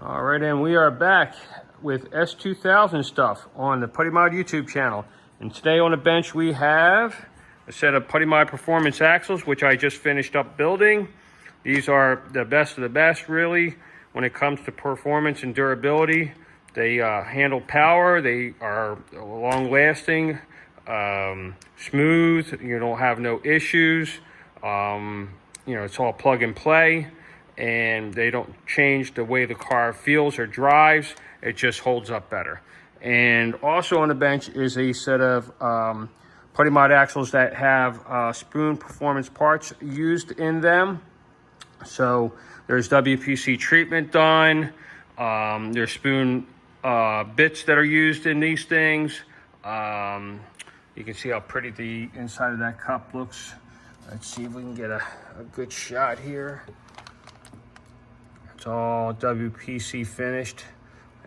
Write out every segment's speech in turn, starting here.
All right, and we are back with S2000 stuff on the PuddyMod YouTube channel. And today on the bench we have a set of PuddyMod performance axles, which I just finished up building. These are the best of the best, really, when it comes to performance and durability. They handle power, they are long-lasting, smooth, you don't have no issues. It's all plug and play, and they don't change the way the car feels or drives. It just holds up better. And also on the bench is a set of PuddyMod axles that have spoon performance parts used in them. So there's WPC treatment done. There's spoon bits that are used in these things. You can see how pretty the inside of that cup looks. Let's see if we can get a good shot here. It's all WPC finished,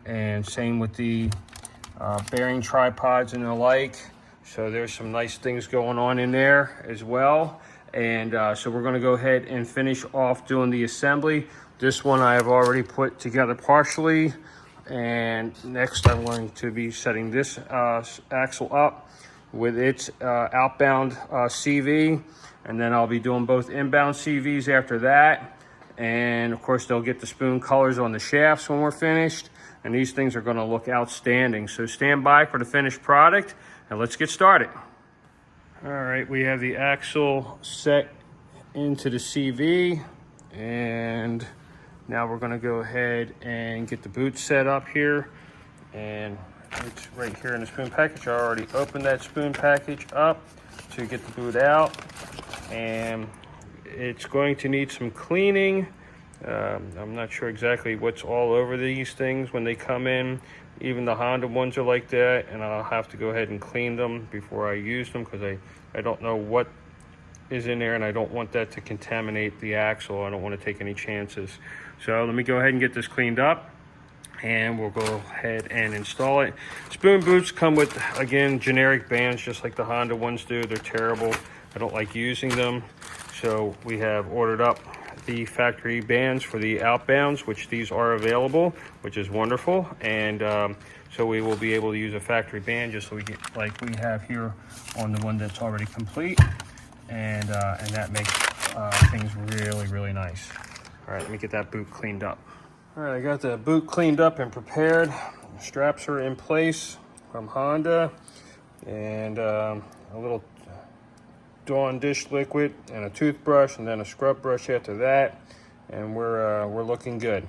and same with the bearing tripods and the like. So there's some nice things going on in there as well. And so we're going to go ahead and finish off doing the assembly. This one I have already put together partially, and next I'm going to be setting this axle up with its outbound CV, and then I'll be doing both inbound CVs after that. And of course they'll get the spoon colors on the shafts when we're finished, and these things are going to look outstanding. So stand by for the finished product, and let's get started. All right, we have the axle set into the CV, and now we're going to go ahead and get the boot set up here. And it's right here in the spoon package. I already opened that spoon package up to get the boot out, and it's going to need some cleaning. I'm not sure exactly what's all over these things when they come in. Even the Honda ones are like that, and I'll have to go ahead and clean them before I use them, because I don't know what is in there, and I don't want that to contaminate the axle. I don't want to take any chances. So let me go ahead and get this cleaned up, and we'll go ahead and install it. Spoon boots come with, again, generic bands just like the Honda ones do. They're terrible. I don't like using them. So we have ordered up the factory bands for the outbounds, which these are available, which is wonderful. And so we will be able to use a factory band just so we get like we have here on the one that's already complete. And that makes things really, really nice. All right, let me get that boot cleaned up. All right, I got the boot cleaned up and prepared. The straps are in place from Honda, and a little Dawn dish liquid and a toothbrush, and then a scrub brush after that, and we're looking good.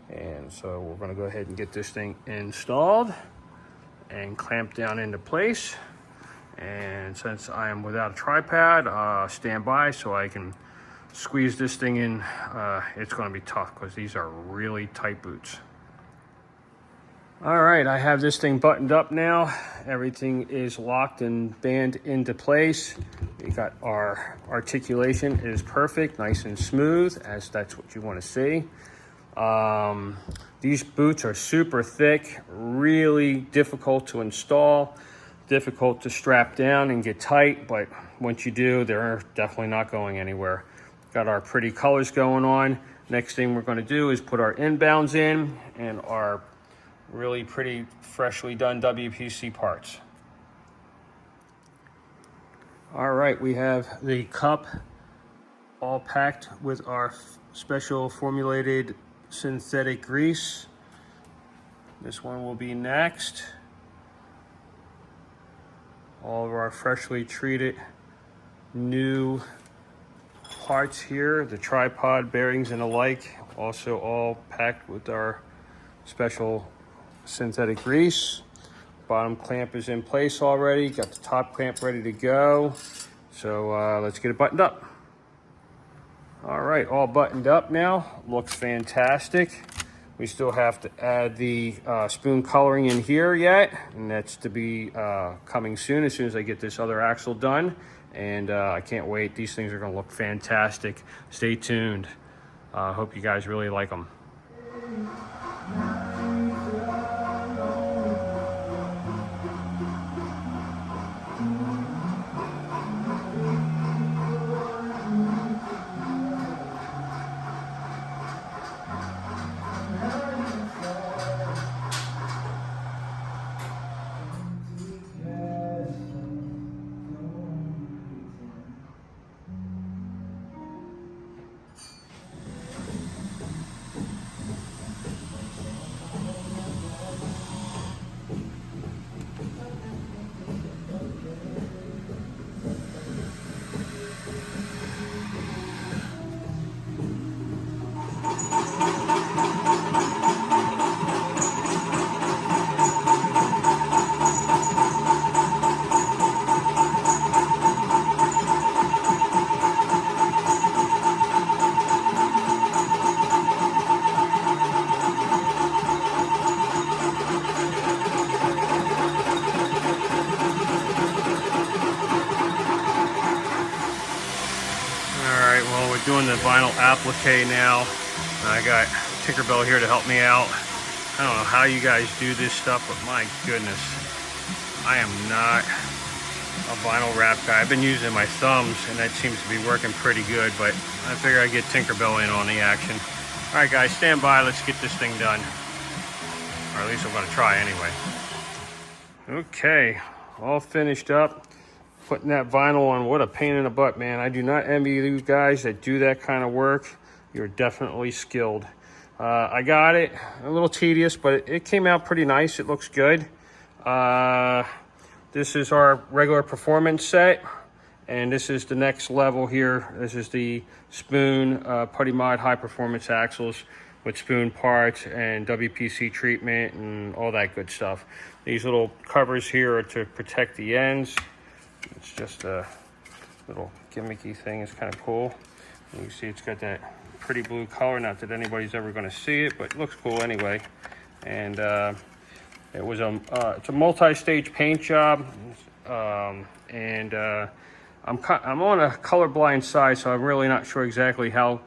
And so we're going to go ahead and get this thing installed and clamped down into place. And since I am without a tripod, stand by so I can squeeze this thing in. It's going to be tough because these are really tight boots. All right, I have this thing buttoned up now. Everything is locked and band into place. We got our articulation is perfect, nice and smooth, as that's what you want to see. These boots are super thick, really difficult to install, difficult to strap down and get tight, but once you do, they're definitely not going anywhere. Got our pretty colors going on. Next thing we're going to do is put our inbounds in and our really pretty freshly done WPC parts. All right, we have the cup all packed with our special formulated synthetic grease. This one will be next. All of our freshly treated new parts here, the tripod bearings and the like, also all packed with our special synthetic grease. Bottom clamp is in place already. Got the top clamp ready to go. So let's get it buttoned up. All right, all buttoned up now. Looks fantastic. We still have to add the spoon coloring in here yet, and that's to be coming soon as I get this other axle done. And I can't wait. These things are going to look fantastic. Stay tuned. Hope you guys really like them. doing the vinyl applique now. I got Tinkerbell here to help me out. I don't know how you guys do this stuff, but my goodness, I am not a vinyl wrap guy. I've been using my thumbs, and that seems to be working pretty good, but I figure I'd get Tinkerbell in on the action. All right, guys, stand by. Let's get this thing done. Or at least I'm going to try anyway. Okay, all finished up. Putting that vinyl on, what a pain in the butt, man. I do not envy these guys that do that kind of work. You're definitely skilled. I got it, a little tedious, but it came out pretty nice. It looks good. This is our regular performance set, and this is the next level here. This is the Spoon PuddyMod high performance axles with Spoon parts and WPC treatment and all that good stuff. These little covers here are to protect the ends. It's just a little gimmicky thing. It's kind of cool. And you can see it's got that pretty blue color. Not that anybody's ever going to see it, but it looks cool anyway. And it's a multi-stage paint job. I'm on a colorblind side, so I'm really not sure exactly how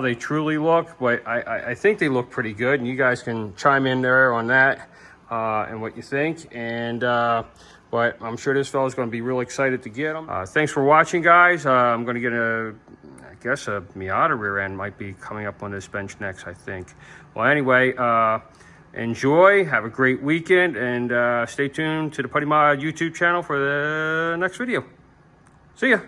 they truly look, but I think they look pretty good. And you guys can chime in there on that and what you think. And but I'm sure this fellow's going to be really excited to get them. Thanks for watching, guys. I'm going to get I guess a Miata rear end might be coming up on this bench next, I think. Well, anyway, enjoy. Have a great weekend, and stay tuned to the PuddyMod YouTube channel for the next video. See ya.